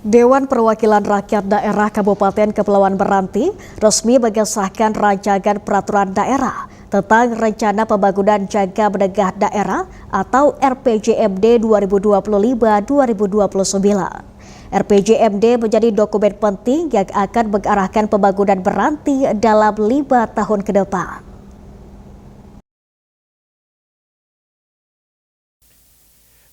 Dewan Perwakilan Rakyat Daerah Kabupaten Kepulauan Meranti resmi mengesahkan rancangan peraturan daerah tentang Rencana Pembangunan Jangka Menengah Daerah atau RPJMD 2025-2029. RPJMD menjadi dokumen penting yang akan mengarahkan pembangunan Meranti dalam 5 tahun ke depan.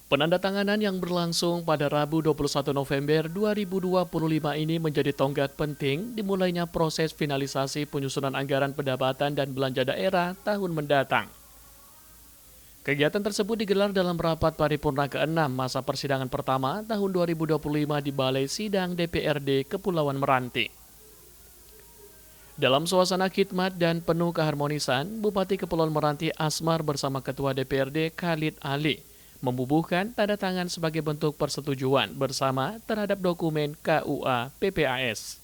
Penandatanganan yang berlangsung pada Rabu 21 November 2025 ini menjadi tonggak penting dimulainya proses finalisasi penyusunan anggaran pendapatan dan belanja daerah tahun mendatang. Kegiatan tersebut digelar dalam rapat paripurna ke-6 masa persidangan pertama tahun 2025 di Balai Sidang DPRD Kepulauan Meranti. Dalam suasana khidmat dan penuh keharmonisan, Bupati Kepulauan Meranti Asmar bersama Ketua DPRD Khalid Ali membubuhkan tanda tangan sebagai bentuk persetujuan bersama terhadap dokumen KUA PPAS.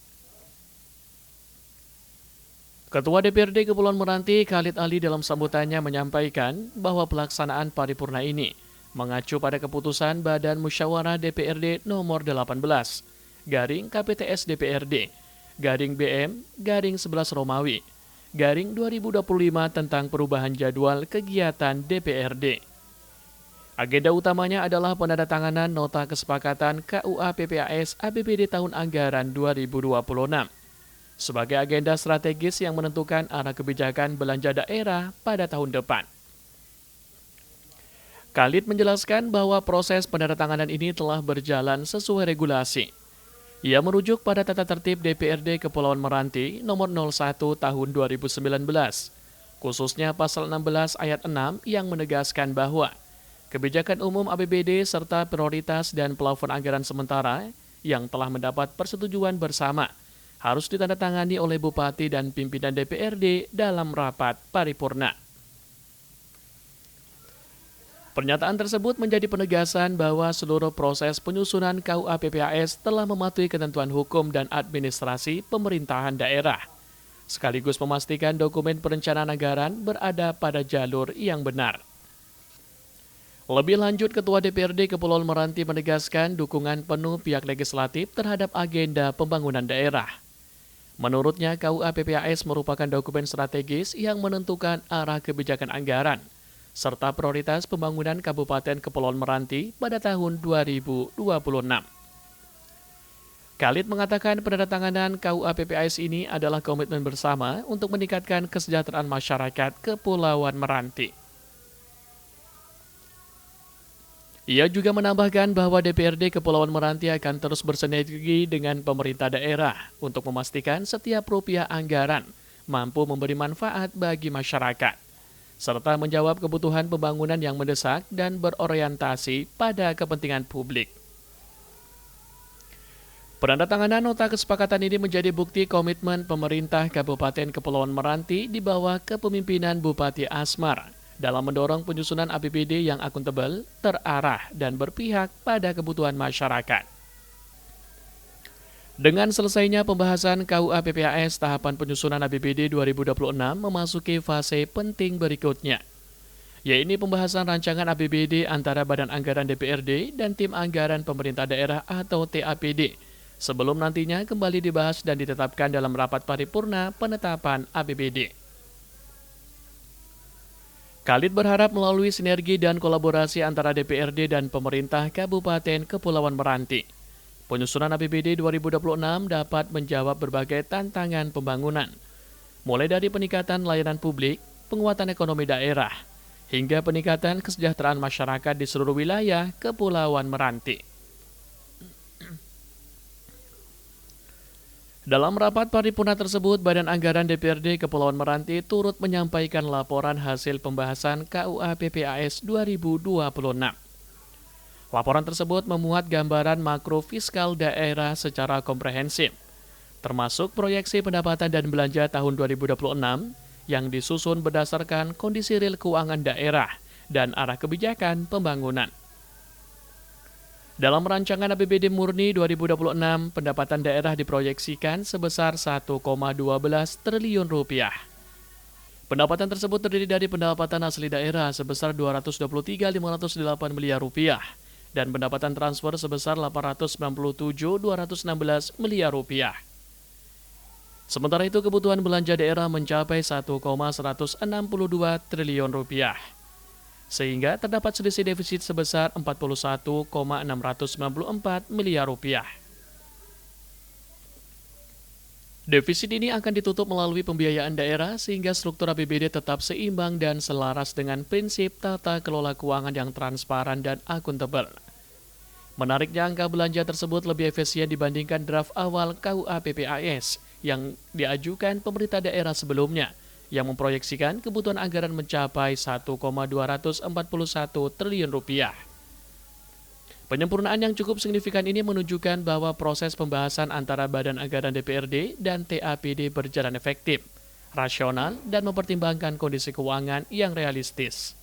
Ketua DPRD Kepulauan Meranti Khalid Ali dalam sambutannya menyampaikan bahwa pelaksanaan paripurna ini mengacu pada keputusan Badan Musyawarah DPRD nomor 18, garing KPTS DPRD, garing BM, garing 11 Romawi, garing 2025 tentang perubahan jadwal kegiatan DPRD. Agenda utamanya adalah penandatanganan nota kesepakatan KUA PPAS APBD tahun anggaran 2026 sebagai agenda strategis yang menentukan arah kebijakan belanja daerah pada tahun depan. Khalid menjelaskan bahwa proses penandatanganan ini telah berjalan sesuai regulasi. Ia merujuk pada tata tertib DPRD Kepulauan Meranti nomor 01 tahun 2019, khususnya pasal 16 ayat 6 yang menegaskan bahwa kebijakan umum APBD serta prioritas dan plafon anggaran sementara yang telah mendapat persetujuan bersama harus ditandatangani oleh Bupati dan pimpinan DPRD dalam rapat paripurna. Pernyataan tersebut menjadi penegasan bahwa seluruh proses penyusunan KUA PPAS telah mematuhi ketentuan hukum dan administrasi pemerintahan daerah, sekaligus memastikan dokumen perencanaan anggaran berada pada jalur yang benar. Lebih lanjut, Ketua DPRD Kepulauan Meranti menegaskan dukungan penuh pihak legislatif terhadap agenda pembangunan daerah. Menurutnya, KUA PPAS merupakan dokumen strategis yang menentukan arah kebijakan anggaran, serta prioritas pembangunan Kabupaten Kepulauan Meranti pada tahun 2026. Khalid mengatakan penandatanganan KUA PPAS ini adalah komitmen bersama untuk meningkatkan kesejahteraan masyarakat Kepulauan Meranti. Ia juga menambahkan bahwa DPRD Kepulauan Meranti akan terus bersinergi dengan pemerintah daerah untuk memastikan setiap rupiah anggaran mampu memberi manfaat bagi masyarakat, serta menjawab kebutuhan pembangunan yang mendesak dan berorientasi pada kepentingan publik. Penandatanganan nota kesepakatan ini menjadi bukti komitmen pemerintah Kabupaten Kepulauan Meranti di bawah kepemimpinan Bupati Asmar dalam mendorong penyusunan APBD yang akuntabel, terarah, dan berpihak pada kebutuhan masyarakat. Dengan selesainya pembahasan KUA PPAS, tahapan penyusunan APBD 2026 memasuki fase penting berikutnya, yaitu pembahasan rancangan APBD antara Badan Anggaran DPRD dan Tim Anggaran Pemerintah Daerah atau TAPD, sebelum nantinya kembali dibahas dan ditetapkan dalam rapat paripurna penetapan APBD. Khalid berharap melalui sinergi dan kolaborasi antara DPRD dan pemerintah Kabupaten Kepulauan Meranti, penyusunan APBD 2026 dapat menjawab berbagai tantangan pembangunan, mulai dari peningkatan layanan publik, penguatan ekonomi daerah, hingga peningkatan kesejahteraan masyarakat di seluruh wilayah Kepulauan Meranti. Dalam rapat paripurna tersebut, Badan Anggaran DPRD Kepulauan Meranti turut menyampaikan laporan hasil pembahasan KUA PPAS 2026. Laporan tersebut memuat gambaran makro fiskal daerah secara komprehensif, termasuk proyeksi pendapatan dan belanja tahun 2026 yang disusun berdasarkan kondisi real keuangan daerah dan arah kebijakan pembangunan. Dalam rancangan APBD murni 2026, pendapatan daerah diproyeksikan sebesar 1,12 triliun rupiah. Pendapatan tersebut terdiri dari pendapatan asli daerah sebesar 223.508 miliar rupiah dan pendapatan transfer sebesar 897.216 miliar rupiah. Sementara itu kebutuhan belanja daerah mencapai 1,162 triliun rupiah. Sehingga terdapat selisih defisit sebesar 41,694 miliar rupiah. Defisit ini akan ditutup melalui pembiayaan daerah sehingga struktur APBD tetap seimbang dan selaras dengan prinsip tata kelola keuangan yang transparan dan akuntabel. Menariknya, angka belanja tersebut lebih efisien dibandingkan draft awal KUA PPAS yang diajukan pemerintah daerah sebelumnya, yang memproyeksikan kebutuhan anggaran mencapai 1,241 triliun rupiah. Penyempurnaan yang cukup signifikan ini menunjukkan bahwa proses pembahasan antara Badan Anggaran DPRD dan TAPD berjalan efektif, rasional, dan mempertimbangkan kondisi keuangan yang realistis.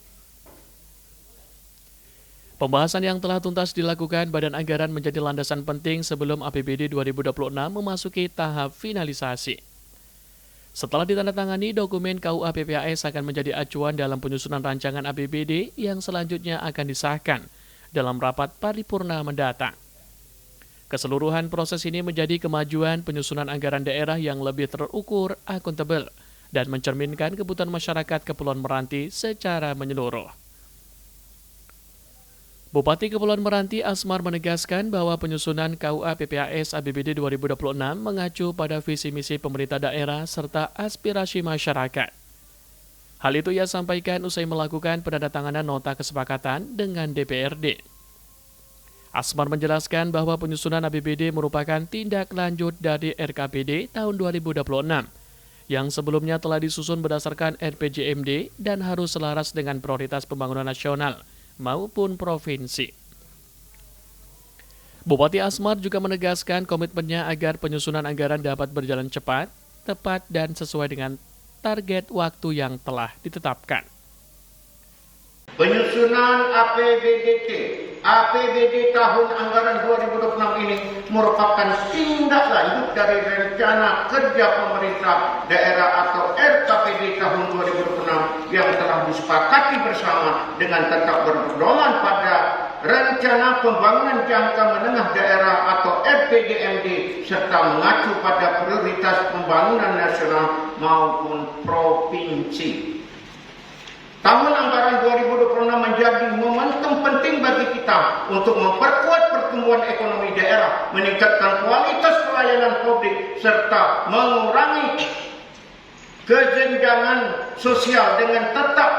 Pembahasan yang telah tuntas dilakukan Badan Anggaran menjadi landasan penting sebelum APBD 2026 memasuki tahap finalisasi. Setelah ditandatangani, dokumen KUA PPAS akan menjadi acuan dalam penyusunan rancangan APBD yang selanjutnya akan disahkan dalam rapat paripurna mendatang. Keseluruhan proses ini menjadi kemajuan penyusunan anggaran daerah yang lebih terukur, akuntabel, dan mencerminkan kebutuhan masyarakat Kepulauan Meranti secara menyeluruh. Bupati Kepulauan Meranti Asmar menegaskan bahwa penyusunan KUA PPAS APBD 2026 mengacu pada visi misi pemerintah daerah serta aspirasi masyarakat. Hal itu ia sampaikan usai melakukan penandatanganan nota kesepakatan dengan DPRD. Asmar menjelaskan bahwa penyusunan APBD merupakan tindak lanjut dari RKPD tahun 2026 yang sebelumnya telah disusun berdasarkan RPJMD dan harus selaras dengan prioritas pembangunan nasional maupun provinsi. Bupati Asmar juga menegaskan komitmennya agar penyusunan anggaran dapat berjalan cepat, tepat, dan sesuai dengan target waktu yang telah ditetapkan. Penyusunan APBD tahun anggaran 2026 ini merupakan tindak lanjut dari rencana kerja pemerintah daerah atau RKPD tahun 2026 yang telah disepakati bersama dengan tetap berpedoman pada rencana pembangunan jangka menengah daerah atau RPJMD serta mengacu pada prioritas pembangunan nasional maupun provinsi. Tahun anggaran 2026 menjadi momentum penting bagi kita untuk memperkuat pertumbuhan ekonomi daerah, meningkatkan kualitas pelayanan publik, serta mengurangi kesenjangan sosial dengan tetap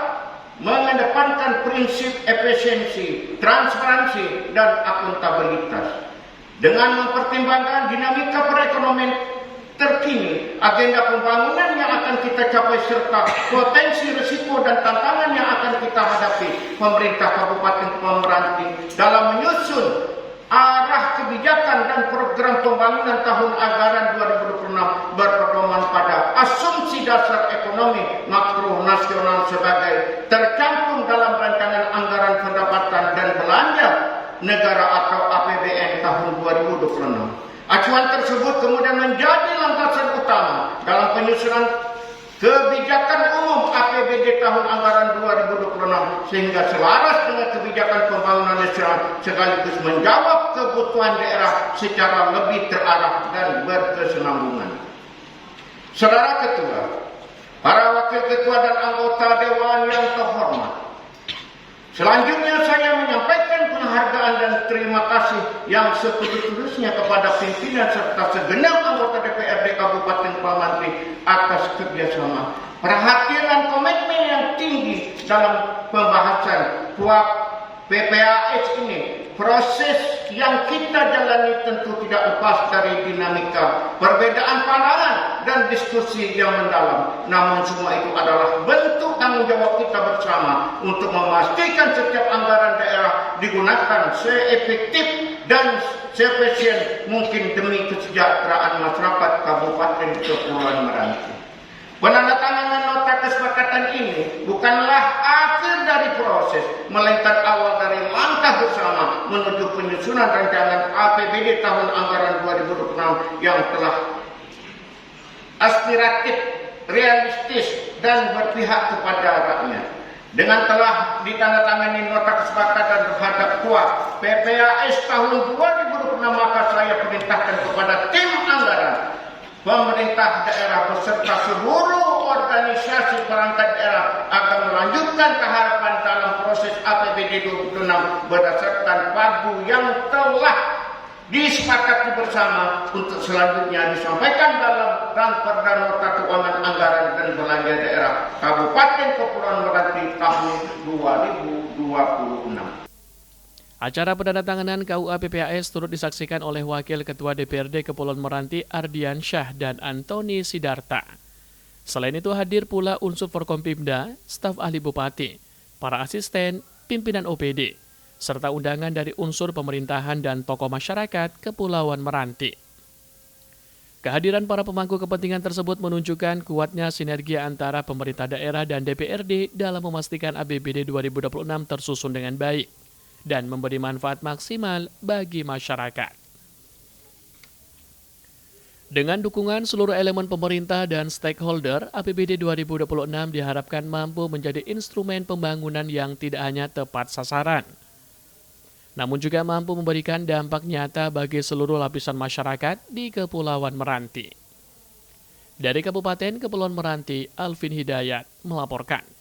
mengedepankan prinsip efisiensi, transparansi, dan akuntabilitas. Dengan mempertimbangkan dinamika perekonomian terkini, agenda pembangunan yang akan kita capai serta potensi risiko dan tantangan yang akan kita hadapi, pemerintah Kabupaten Kepulauan Meranti dalam menyusun arah kebijakan dan program pembangunan tahun anggaran 2026 berpedoman pada asumsi dasar ekonomi makro nasional sebagai tercantum dalam rancangan anggaran pendapatan dan belanja negara atau APBN tahun 2026. Acuan tersebut kemudian menjadi landasan utama dalam penyusunan kebijakan umum APBD tahun anggaran 2026 sehingga selaras dengan kebijakan pembangunan nasional sekaligus menjawab kebutuhan daerah secara lebih terarah dan berkesinambungan. Saudara Ketua, para Wakil Ketua dan anggota Dewan yang terhormat, selanjutnya saya menyampaikan penghargaan dan terima kasih yang setulus-tulusnya kepada pimpinan serta segenap anggota DPRD Kabupaten Kepulauan Meranti atas kerjasama, perhatian dan komitmen yang tinggi dalam pembahasan KUAP PPAS ini. Proses yang kita jalani tentu tidak lepas dari dinamika, perbedaan pandangan, dan diskusi yang mendalam. Namun semua itu adalah bentuk tanggung jawab kita bersama untuk memastikan setiap anggaran daerah digunakan seefektif dan seefisien mungkin demi kesejahteraan masyarakat Kabupaten Kepulauan Meranti. Penandatanganan nota kesepakatan ini bukanlah akhir dari proses, melainkan awal dari langkah bersama menuju penyusunan rancangan APBD tahun anggaran 2026 yang telah aspiratif, realistis, dan berpihak kepada rakyat. dengan telah ditandatangani nota kesepakatan terhadap KUA PPAS tahun 2026, maka saya perintahkan kepada tim anggaran pemerintah daerah beserta seluruh organisasi perangkat daerah agar melanjutkan tahapan dalam proses APBD 2026 berdasarkan pagu yang telah disepakati bersama untuk selanjutnya disampaikan dalam Raperda Nota Keuangan Anggaran dan Belanja Daerah Kabupaten Kepulauan Meranti tahun 2026. Acara penandatanganan KUA PPAS turut disaksikan oleh Wakil Ketua DPRD Kepulauan Meranti Ardian Syah dan Antoni Sidarta. Selain itu hadir pula unsur Forkompimda, staf ahli Bupati, para asisten, pimpinan OPD, serta undangan dari unsur pemerintahan dan tokoh masyarakat Kepulauan Meranti. Kehadiran para pemangku kepentingan tersebut menunjukkan kuatnya sinergi antara pemerintah daerah dan DPRD dalam memastikan APBD 2026 tersusun dengan baik dan memberi manfaat maksimal bagi masyarakat. Dengan dukungan seluruh elemen pemerintah dan stakeholder, APBD 2026 diharapkan mampu menjadi instrumen pembangunan yang tidak hanya tepat sasaran, namun juga mampu memberikan dampak nyata bagi seluruh lapisan masyarakat di Kepulauan Meranti. Dari Kabupaten Kepulauan Meranti, Alvin Hidayat melaporkan.